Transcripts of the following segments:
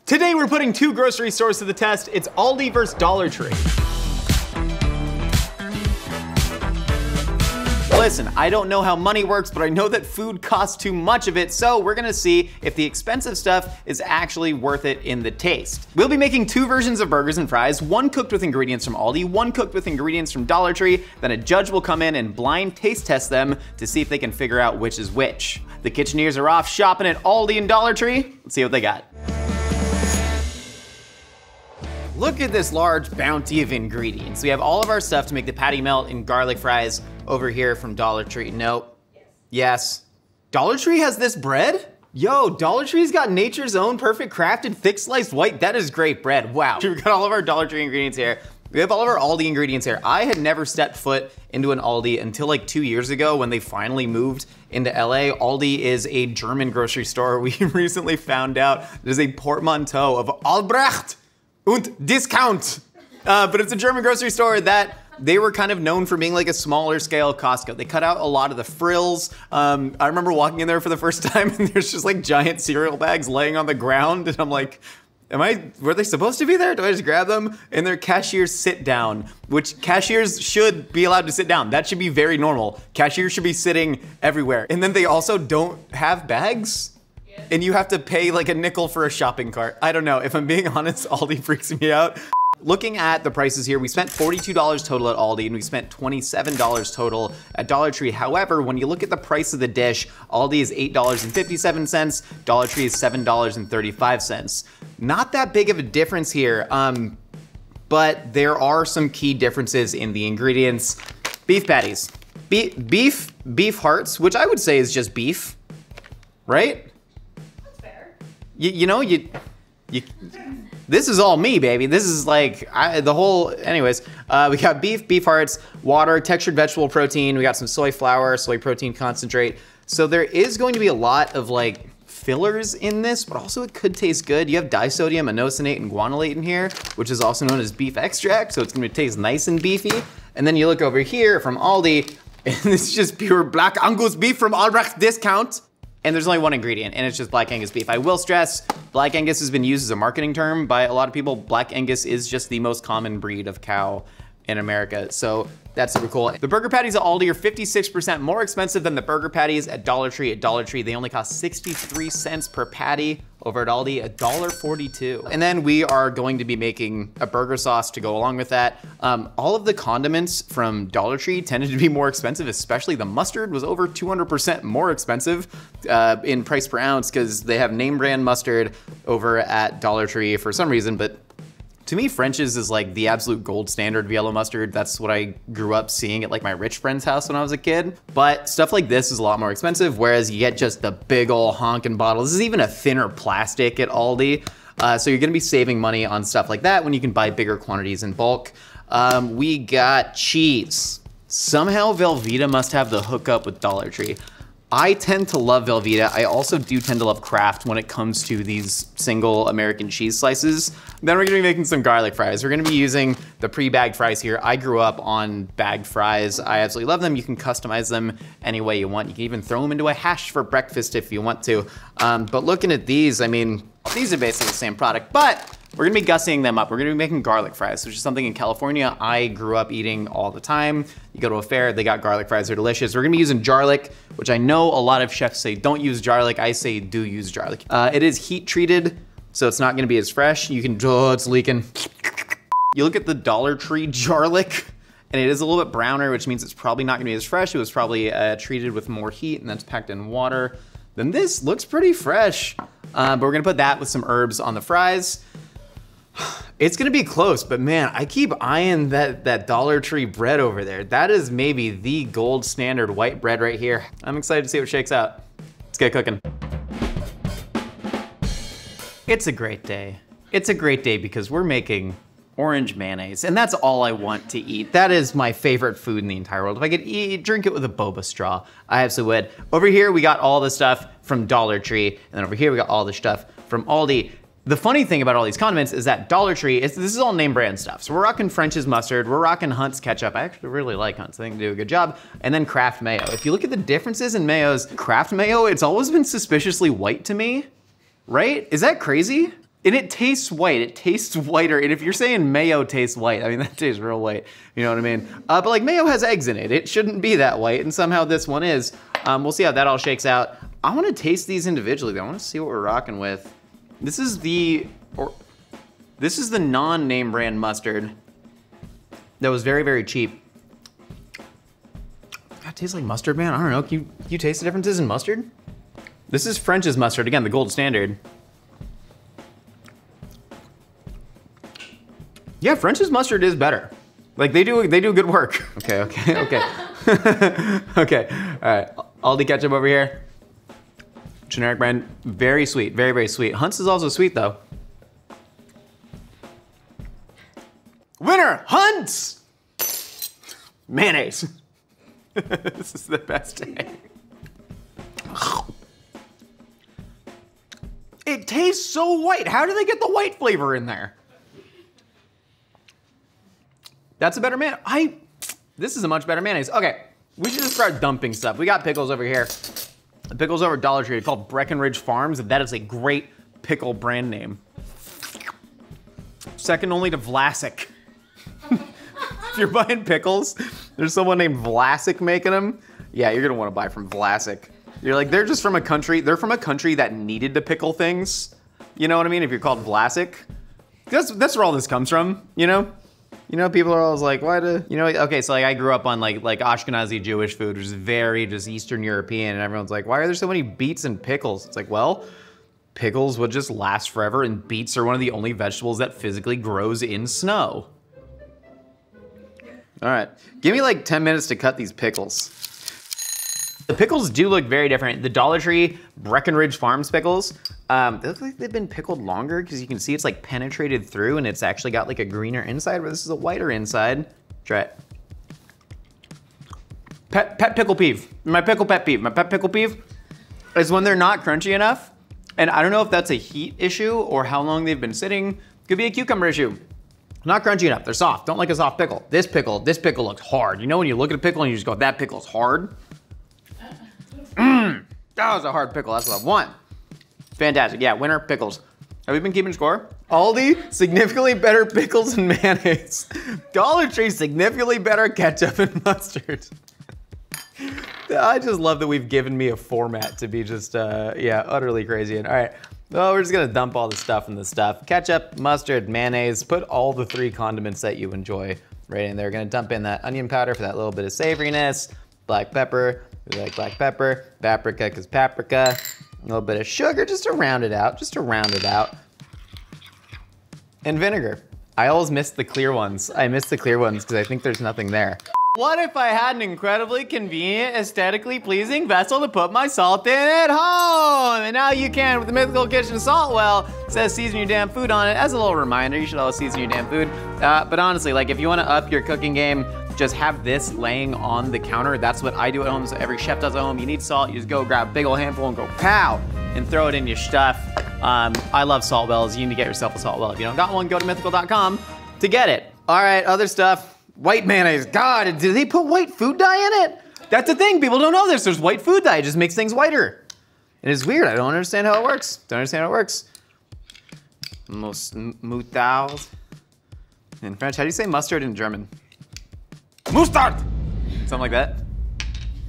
Today we're putting two grocery stores to the test. It's Aldi versus Dollar Tree. Listen, I don't know how money works, but I know that food costs too much of it, so we're gonna see if the expensive stuff is actually worth it in the taste. We'll be making two versions of burgers and fries, one cooked with ingredients from Aldi, one cooked with ingredients from Dollar Tree, then a judge will come in and blind taste test them to see if they can figure out which is which. The Kitcheneers are off shopping at Aldi and Dollar Tree. Let's see what they got. Look at this large bounty of ingredients. We have all of our stuff to make the patty melt and garlic fries over here from Dollar Tree. Nope. Yes. Dollar Tree has this bread? Yo, Dollar Tree's got nature's own perfect crafted thick sliced white. That is great bread, wow. We've got all of our Dollar Tree ingredients here. We have all of our Aldi ingredients here. I had never stepped foot into an Aldi until like 2 years ago when they finally moved into LA. Aldi is a German grocery store. We recently found out there's a portmanteau of Albrecht und Discount. But it's a German grocery store that they were kind of known for being like a smaller scale Costco. They cut out a lot of the frills. I remember walking in there for the first time and there's just like giant cereal bags laying on the ground. And I'm like, were they supposed to be there? Do I just grab them? And their cashiers sit down, which cashiers should be allowed to sit down. That should be very normal. Cashiers should be sitting everywhere. And then they also don't have bags. And you have to pay like a nickel for a shopping cart. I don't know, if I'm being honest, Aldi freaks me out. Looking at the prices here, we spent $42 total at Aldi and we spent $27 total at Dollar Tree. However, when you look at the price of the dish, Aldi is $8.57, Dollar Tree is $7.35. Not that big of a difference here, but there are some key differences in the ingredients. Beef patties, beef hearts, which I would say is just beef, right? This is all me, baby. This is like anyways. We got beef hearts, water, textured vegetable protein. We got some soy flour, soy protein concentrate. So there is going to be a lot of like fillers in this, but also it could taste good. You have disodium, inosinate, and guanylate in here, which is also known as beef extract. So it's gonna taste nice and beefy. And then you look over here from Aldi, and this is just pure Black Angus beef from Albrecht Discount. And there's only one ingredient, and it's just Black Angus beef. I will stress, Black Angus has been used as a marketing term by a lot of people. Black Angus is just the most common breed of cow in America, so that's super cool. The burger patties at Aldi are 56% more expensive than the burger patties at Dollar Tree. At Dollar Tree, they only cost 63 cents per patty. Over at Aldi, $1.42. And then we are going to be making a burger sauce to go along with that. All of the condiments from Dollar Tree tended to be more expensive, especially the mustard was over 200% more expensive in price per ounce because they have name brand mustard over at Dollar Tree for some reason, but to me, French's is like the absolute gold standard of yellow mustard. That's what I grew up seeing at like my rich friend's house when I was a kid. But stuff like this is a lot more expensive, whereas you get just the big ol' honkin' bottle. This is even a thinner plastic at Aldi. So you're gonna be saving money on stuff like that when you can buy bigger quantities in bulk. We got cheese. Somehow Velveeta must have the hookup with Dollar Tree. I tend to love Velveeta. I also do tend to love Kraft when it comes to these single American cheese slices. Then we're gonna be making some garlic fries. We're gonna be using the pre-bagged fries here. I grew up on bagged fries. I absolutely love them. You can customize them any way you want. You can even throw them into a hash for breakfast if you want to. But looking at these, I mean, these are basically the same product, but we're gonna be gussying them up. We're gonna be making garlic fries, which is something in California I grew up eating all the time. You go to a fair, they got garlic fries, they're delicious. We're gonna be using garlic, which I know a lot of chefs say don't use garlic. I say do use garlic. It is heat treated, so it's not gonna be as fresh. You can, oh, it's leaking. You look at the Dollar Tree garlic, and it is a little bit browner, which means it's probably not gonna be as fresh. It was probably treated with more heat and that's packed in water. Then this looks pretty fresh, but we're gonna put that with some herbs on the fries. It's gonna be close, but man, I keep eyeing that Dollar Tree bread over there. That is maybe the gold standard white bread right here. I'm excited to see what shakes out. Let's get cooking. It's a great day. It's a great day because we're making orange mayonnaise, and that's all I want to eat. That is my favorite food in the entire world. If I could drink it with a boba straw, I absolutely would. Over here, we got all the stuff from Dollar Tree, and then over here, we got all the stuff from Aldi. The funny thing about all these condiments is that Dollar Tree, this is all name brand stuff. So we're rocking French's mustard, we're rocking Hunt's ketchup. I actually really like Hunt's, I think they do a good job. And then Kraft mayo. If you look at the differences in mayos, Kraft mayo, it's always been suspiciously white to me, right? Is that crazy? And it tastes white. It tastes whiter. And if you're saying mayo tastes white, I mean, that tastes real white. You know what I mean? But like mayo has eggs in it. It shouldn't be that white. And somehow this one is. We'll see how that all shakes out. I want to taste these individually. I want to see what we're rocking with. This is the non-name brand mustard that was very, very cheap. That tastes like mustard, man. I don't know. Can you taste the differences in mustard? This is French's mustard. Again, the gold standard. Yeah, French's mustard is better. Like they do good work. Okay. Okay, all right. Aldi ketchup over here. Generic brand, very sweet, very, very sweet. Hunt's is also sweet though. Winner, Hunt's! Mayonnaise. This is the best day. It tastes so white. How do they get the white flavor in there? That's a better this is a much better mayonnaise. Okay, we should just start dumping stuff. We got pickles over here. The pickles over at Dollar Tree are called Breckenridge Farms. That is a great pickle brand name. Second only to Vlasic. If you're buying pickles, there's someone named Vlasic making them. Yeah, you're gonna wanna buy from Vlasic. You're like, they're from a country that needed to pickle things. You know what I mean? If you're called Vlasic. That's where all this comes from, you know? You know, people are always like, why do, you know, okay, so like I grew up on like Ashkenazi Jewish food, which is very just Eastern European, and everyone's like, why are there so many beets and pickles? It's like, well, pickles would just last forever, and beets are one of the only vegetables that physically grows in snow. All right, give me like 10 minutes to cut these pickles. The pickles do look very different. The Dollar Tree Breckenridge Farms pickles, they look like they've been pickled longer because you can see it's like penetrated through and it's actually got like a greener inside, where this is a whiter inside. Try it. Pet pickle peeve. My pickle pet peeve. My pet pickle peeve is when they're not crunchy enough. And I don't know if that's a heat issue or how long they've been sitting. Could be a cucumber issue. Not crunchy enough. They're soft. Don't like a soft pickle. This pickle looks hard. You know when you look at a pickle and you just go, that pickle's hard? That was a hard pickle. That's what I want. Fantastic. Yeah, winner, pickles. Have we been keeping score? Aldi, significantly better pickles and mayonnaise. Dollar Tree, significantly better ketchup and mustard. I just love that we've given me a format to be just, yeah, utterly crazy. And all right, well, we're just gonna dump all the stuff in the stuff. Ketchup, mustard, mayonnaise, put all the 3 condiments that you enjoy right in there. We're gonna dump in that onion powder for that little bit of savoriness, black pepper, we like black pepper, paprika because paprika, a little bit of sugar just to round it out, and vinegar. I always miss the clear ones. I miss the clear ones because I think there's nothing there. What if I had an incredibly convenient, aesthetically pleasing vessel to put my salt in at home? And now you can with the Mythical Kitchen Salt Well. It says season your damn food on it. As a little reminder, you should always season your damn food. But honestly, like if you wanna up your cooking game, just have this laying on the counter. That's what I do at home, so every chef does at home. You need salt, you just go grab a big old handful and go pow, and throw it in your stuff. I love salt wells. You need to get yourself a salt well. If you don't got one, go to mythical.com to get it. All right, other stuff. White mayonnaise. God, did they put white food dye in it? That's the thing, people don't know this. There's white food dye, it just makes things whiter. It is weird, I don't understand how it works. Moutarde. In French, how do you say mustard in German? Mustard! Something like that?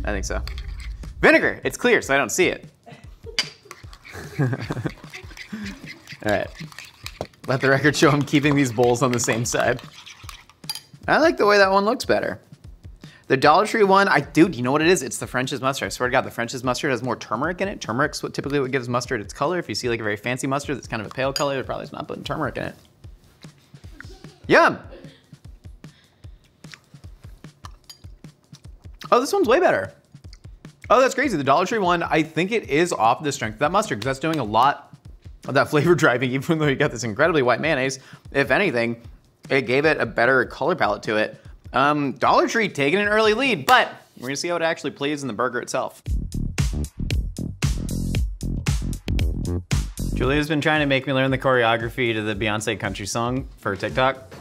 I think so. Vinegar, it's clear, so I don't see it. All right. Let the record show I'm keeping these bowls on the same side. I like the way that one looks better. The Dollar Tree one, dude, you know what it is? It's the French's mustard. I swear to God, the French's mustard has more turmeric in it. Turmeric's typically what gives mustard its color. If you see like a very fancy mustard that's kind of a pale color, they're probably not putting turmeric in it. Yum! Oh, this one's way better. Oh, that's crazy. The Dollar Tree one, I think it is off the strength of that mustard because that's doing a lot of that flavor driving, even though you got this incredibly white mayonnaise. If anything, it gave it a better color palette to it. Dollar Tree taking an early lead, but we're gonna see how it actually plays in the burger itself. Julia's been trying to make me learn the choreography to the Beyonce country song for TikTok,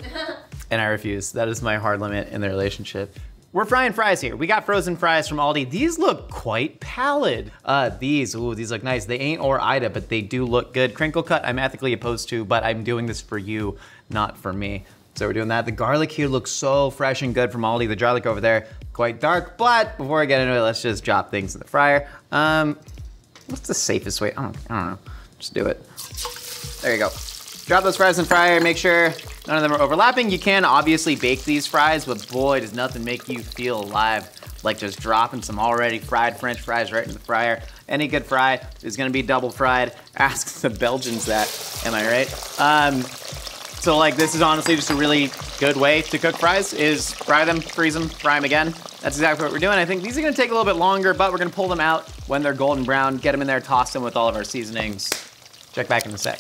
and I refuse. That is my hard limit in the relationship. We're frying fries here. We got frozen fries from Aldi. These look quite pallid. These look nice. They ain't or Ida, but they do look good. Crinkle cut, I'm ethically opposed to, but I'm doing this for you, not for me. So we're doing that. The garlic here looks so fresh and good from Aldi. The garlic over there, quite dark, but before I get into it, let's just drop things in the fryer. What's the safest way? I don't know. Just do it. There you go. Drop those fries in the fryer, make sure none of them are overlapping. You can obviously bake these fries, but boy, does nothing make you feel alive like just dropping some already fried French fries right in the fryer. Any good fry is gonna be double fried. Ask the Belgians that, am I right? So like this is honestly just a really good way to cook fries, is fry them, freeze them, fry them again. That's exactly what we're doing. I think these are gonna take a little bit longer, but we're gonna pull them out when they're golden brown, get them in there, toss them with all of our seasonings. Check back in a sec.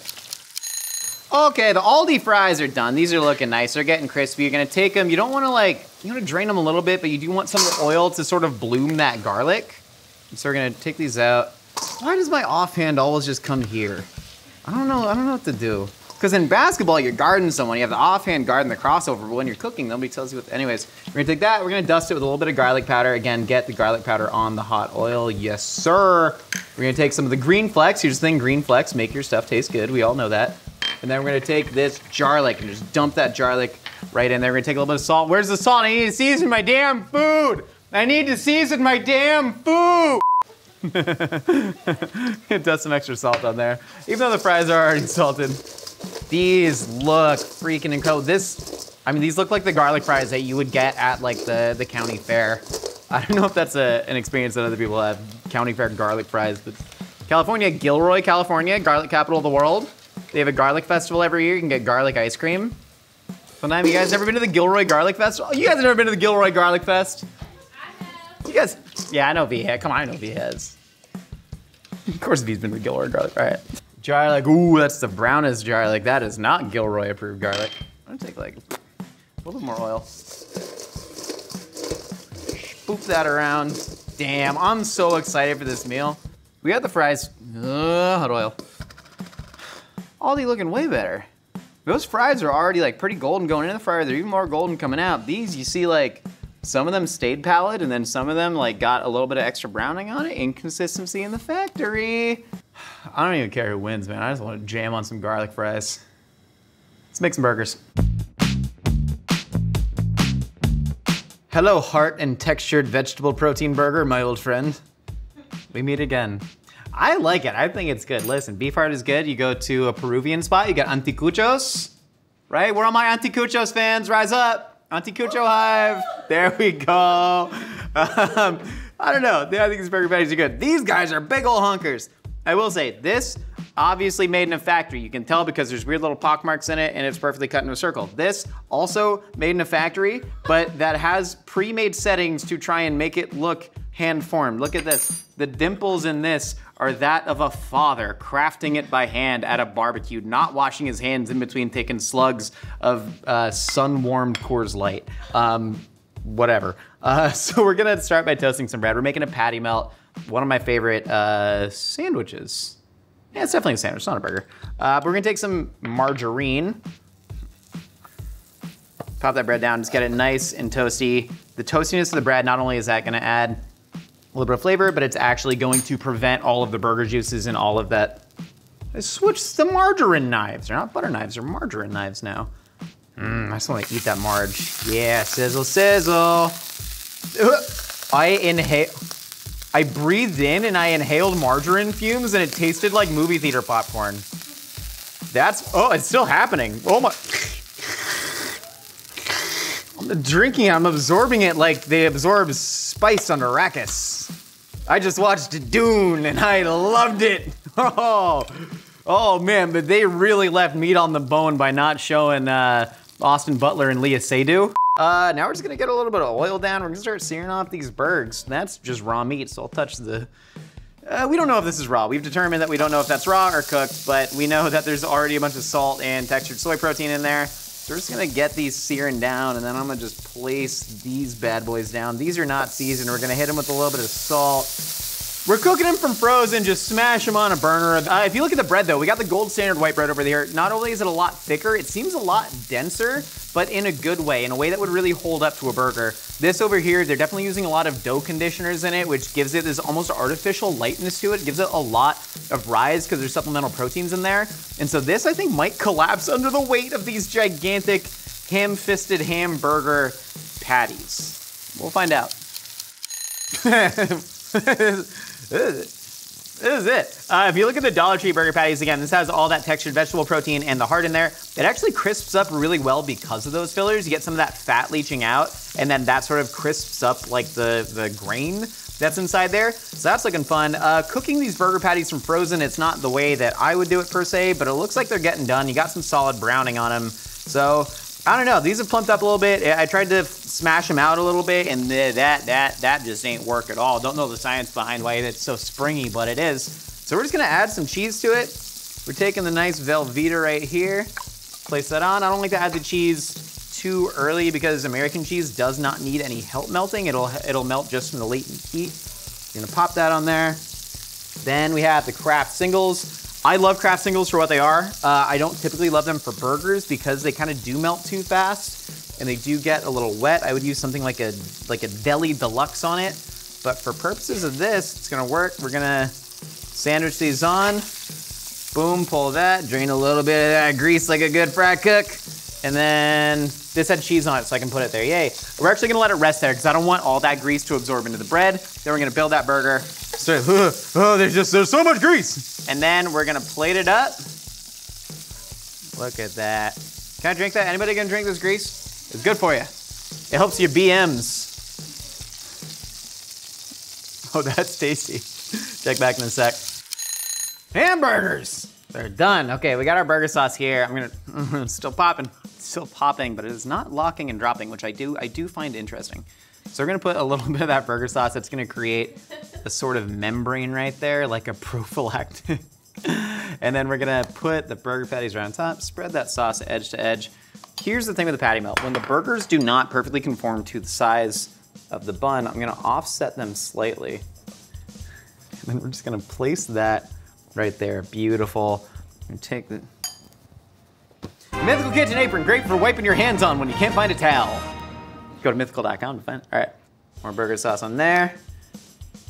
Okay, the Aldi fries are done. These are looking nice. They're getting crispy. You're gonna take them. You don't wanna you wanna drain them a little bit, but you do want some of the oil to sort of bloom that garlic. So we're gonna take these out. Why does my offhand always just come here? I don't know what to do. Because in basketball, you're guarding someone. You have the offhand guard and the crossover, but when you're cooking, nobody tells you what. Anyways, we're gonna take that. We're gonna dust it with a little bit of garlic powder. Again, get the garlic powder on the hot oil. Yes, sir. We're gonna take some of the green flecks. Here's the thing, green flecks make your stuff taste good. We all know that. And then we're gonna take this garlic and just dump that garlic right in there. We're gonna take a little bit of salt. Where's the salt? I need to season my damn food. I need to season my damn food. Dust some extra salt on there. Even though the fries are already salted. These look freaking incredible. These look like the garlic fries that you would get at like the county fair. I don't know if that's an experience that other people have, county fair garlic fries, but California, Gilroy, California, garlic capital of the world. They have a garlic festival every year. You can get garlic ice cream. Sometime, you guys ever been to the Gilroy Garlic Festival? You guys have never been to the Gilroy Garlic Fest? I have. You guys, yeah, I know V has. Come on, I know V has. Of course V's been to the Gilroy Garlic, right? Garlic, ooh, that's the brownest garlic. That is not Gilroy approved garlic. I'm gonna take like a little bit more oil. Boop that around. Damn, I'm so excited for this meal. We got the fries, hot oil. Aldi looking way better. Those fries are already like pretty golden going in the fryer. They're even more golden coming out. These, you see like, some of them stayed pallid and then some of them like got a little bit of extra browning on it. Inconsistency in the factory. I don't even care who wins, man. I just want to jam on some garlic fries. Let's make some burgers. Hello, heart and textured vegetable protein burger, my old friend. We meet again. I like it. I think it's good. Listen, beef heart is good. You go to a Peruvian spot, you got anticuchos, right? Where are my anticuchos fans? Rise up. Anticucho hive. There we go. I don't know. I think these burger patties are good. These guys are big ol' hunkers. I will say, this obviously made in a factory. You can tell because there's weird little pock marks in it and it's perfectly cut into a circle. This also made in a factory, but that has pre-made settings to try and make it look hand-formed. Look at this. The dimples in this are that of a father crafting it by hand at a barbecue, not washing his hands in between taking slugs of sun-warmed Coors Light. Whatever. So we're gonna start by toasting some bread. We're making a patty melt. One of my favorite sandwiches. Yeah, it's definitely a sandwich, it's not a burger. But we're gonna take some margarine. Pop that bread down, just get it nice and toasty. The toastiness of the bread, not only is that gonna add a little bit of flavor, but it's actually going to prevent all of the burger juices and all of that. I switched the margarine knives. They're not butter knives, they're margarine knives now. I just wanna eat that marge. Yeah, sizzle, sizzle. I breathed in and I inhaled margarine fumes and it tasted like movie theater popcorn. Oh, it's still happening. Oh my. I'm drinking it, I'm absorbing it like they absorb spice on Arrakis. I just watched Dune and I loved it. Oh man, but they really left meat on the bone by not showing Austin Butler and Leah Seydoux. Now we're just gonna get a little bit of oil down. We're gonna start searing off these burgers. That's just raw meat, so I'll touch the... we don't know if this is raw. We've determined that we don't know if that's raw or cooked, but we know that there's already a bunch of salt and textured soy protein in there. So we're just gonna get these searing down, and then I'm gonna just place these bad boys down. These are not seasoned. We're gonna hit them with a little bit of salt. We're cooking them from frozen, just smash them on a burner. If you look at the bread though, we got the gold standard white bread over here. Not only is it a lot thicker, it seems a lot denser, but in a good way, in a way that would really hold up to a burger. This over here, they're definitely using a lot of dough conditioners in it, which gives it this almost artificial lightness to it. It gives it a lot of rise because there's supplemental proteins in there. And so this, I think, might collapse under the weight of these gigantic ham-fisted hamburger patties. We'll find out. This is it. If you look at the Dollar Tree burger patties, again, this has all that textured vegetable protein and the heart in there. It actually crisps up really well because of those fillers. You get some of that fat leaching out, and then that sort of crisps up like the grain that's inside there. So that's looking fun. Cooking these burger patties from frozen, it's not the way that I would do it per se, but it looks like they're getting done. You got some solid browning on them. So I don't know, these have plumped up a little bit. I tried to smash them out a little bit, and that just ain't work at all. Don't know the science behind why it's so springy, but it is. So we're just gonna add some cheese to it. We're taking the nice Velveeta right here, place that on. I don't like to add the cheese too early because American cheese does not need any help melting. It'll melt just from the latent heat. You're gonna pop that on there. Then we have the Kraft Singles. I love Kraft Singles for what they are. I don't typically love them for burgers because they kind of do melt too fast and they do get a little wet. I would use something like a Deli Deluxe on it. But for purposes of this, it's gonna work. We're gonna sandwich these on. Boom, pull that, drain a little bit of that grease like a good fry cook. And then this had cheese on it, so I can put it there, yay. We're actually gonna let it rest there because I don't want all that grease to absorb into the bread. Then we're gonna build that burger. So, there's so much grease. And then we're gonna plate it up. Look at that. Can I drink that? Anybody gonna drink this grease? It's good for you. It helps your BMs. Oh, that's tasty. Check back in a sec. Hamburgers, they're done. Okay, we got our burger sauce here. I'm gonna, still popping, but it is not locking and dropping, which I do find interesting. So we're gonna put a little bit of that burger sauce. That's gonna create a sort of membrane right there, like a prophylactic. And then we're gonna put the burger patties right on top, spread that sauce edge to edge. Here's the thing with the patty melt. When the burgers do not perfectly conform to the size of the bun, I'm gonna offset them slightly. And then we're just gonna place that right there, beautiful. And take the Mythical Kitchen Apron, great for wiping your hands on when you can't find a towel. Go to mythical.com to find it. All right, more burger sauce on there.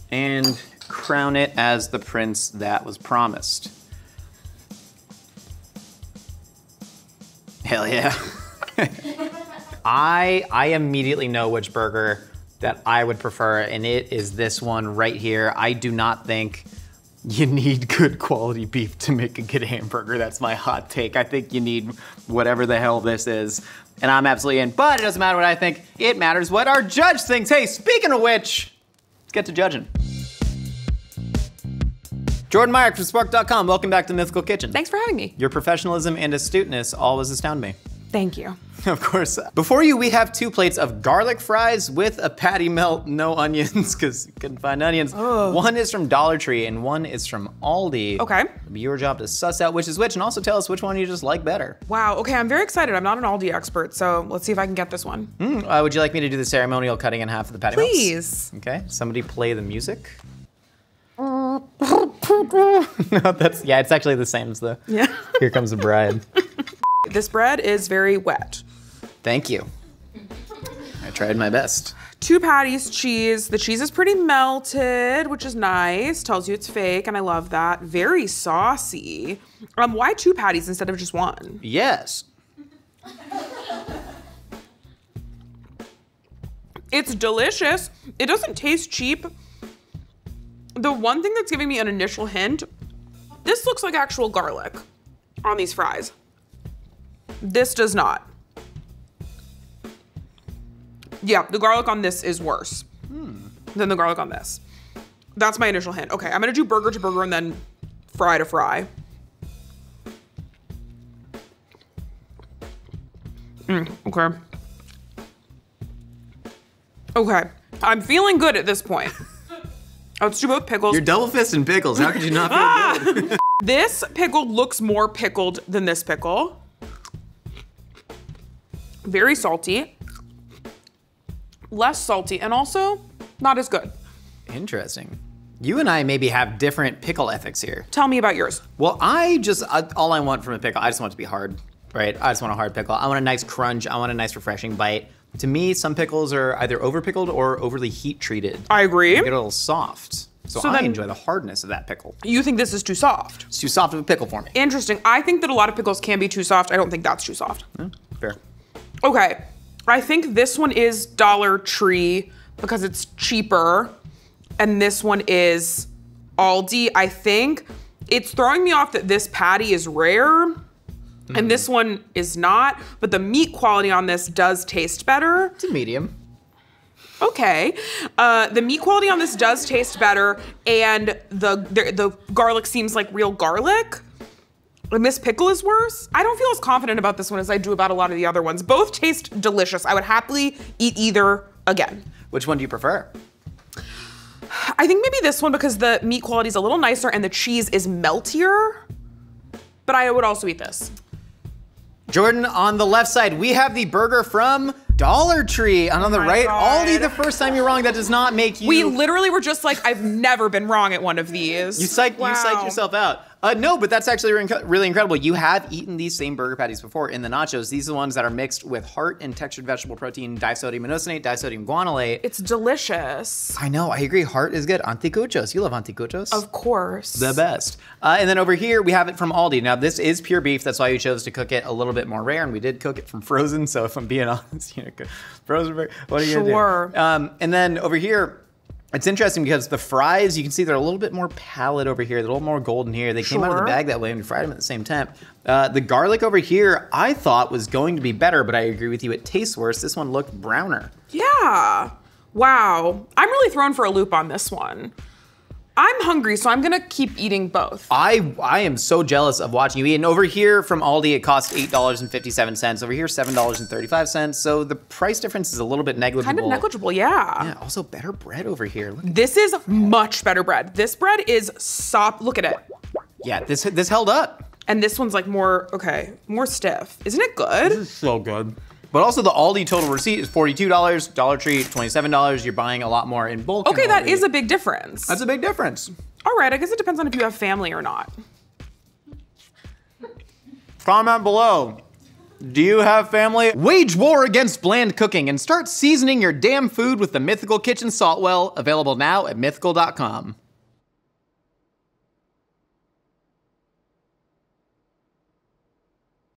And crown it as the prince that was promised. Hell yeah. I immediately know which burger that I would prefer, and it is this one right here. I do not think you need good quality beef to make a good hamburger. That's my hot take. I think you need whatever the hell this is, and I'm absolutely in, but it doesn't matter what I think. It matters what our judge thinks. Hey, speaking of which, let's get to judging. Jordan Meyer from Spark.com, welcome back to Mythical Kitchen. Thanks for having me. Your professionalism and astuteness always astound me. Thank you. Of course. Before you, we have 2 plates of garlic fries with a patty melt, no onions, because you couldn't find onions. Oh. One is from Dollar Tree and one is from Aldi. Okay. It'll be your job to suss out which is which and also tell us which one you just like better. Wow, okay, I'm very excited. I'm not an Aldi expert, so let's see if I can get this one. Would you like me to do the ceremonial cutting in half of the patty melts? Please. Okay, somebody play the music. No, yeah, it's actually the same as the Here Comes the Bride. This bread is very wet. Thank you. I tried my best. 2 patties, cheese. The cheese is pretty melted, which is nice. Tells you it's fake, and I love that. Very saucy. Why 2 patties instead of just 1? Yes. It's delicious. It doesn't taste cheap. The one thing that's giving me an initial hint, this looks like actual garlic on these fries. This does not. Yeah, the garlic on this is worse than the garlic on this. That's my initial hint. Okay, I'm gonna do burger to burger and then fry to fry. Okay. Okay, I'm feeling good at this point. Let's do both pickles. You're double fisting pickles. How could you not feel good? This pickle looks more pickled than this pickle. Very salty. Less salty, and also not as good. Interesting. You and I maybe have different pickle ethics here. Tell me about yours. Well, all I want from a pickle, I just want it to be hard. right? I just want a hard pickle. I want a nice crunch. I want a nice refreshing bite. To me, some pickles are either over pickled or overly heat treated. I agree. They get a little soft. So I enjoy the hardness of that pickle. You think this is too soft? It's too soft of a pickle for me. Interesting. I think that a lot of pickles can be too soft. I don't think that's too soft. Fair. Okay. I think this one is Dollar Tree because it's cheaper. And this one is Aldi. I think it's throwing me off that this patty is rare and this one is not, but the meat quality on this does taste better. It's a medium. Okay. The meat quality on this does taste better, and the garlic seems like real garlic. And this pickle is worse. I don't feel as confident about this one as I do about a lot of the other ones. Both taste delicious. I would happily eat either again. Which one do you prefer? I think maybe this one because the meat quality is a little nicer and the cheese is meltier, but I would also eat this. Jordan, on the left side, we have the burger from Dollar Tree. And on the right, God. Aldi, the first time you're wrong, that does not make you... We literally were just like, I've never been wrong at one of these. You psyched yourself out. No, but that's actually really incredible. You have eaten these same burger patties before in the nachos. These are the ones that are mixed with heart and textured vegetable protein, disodium inositol, disodium guanylate. It's delicious. I know, I agree. Heart is good. Anticuchos. You love anticuchos. Of course. The best. And then over here, we have it from Aldi. Now, this is pure beef. That's why we chose to cook it a little bit more rare, and we did cook it from frozen. So if I'm being honest, frozen burger, what are you gonna do? And then over here, it's interesting because the fries, you can see they're a little bit more pallid over here. They're a little more golden here. They came out of the bag that way and we fried them at the same temp. The garlic over here, I thought was going to be better, but I agree with you. It tastes worse. This one looked browner. Yeah. Wow. I'm really thrown for a loop on this one. I'm hungry, so I'm gonna keep eating both. I am so jealous of watching you eat. And over here from Aldi, it costs $8.57. Over here, $7.35. So the price difference is a little bit negligible. Kind of negligible, yeah. Yeah, also better bread over here. Look at this is much better bread. This bread is soft. Look at it. Yeah, this held up. And this one's like more stiff. Isn't it good? This is so good. But also the Aldi total receipt is $42, Dollar Tree $27. You're buying a lot more in bulk. Okay, that is a big difference. That's a big difference. All right, I guess it depends on if you have family or not. Comment below. Do you have family? Wage war against bland cooking and start seasoning your damn food with the Mythical Kitchen Salt Well, available now at mythical.com.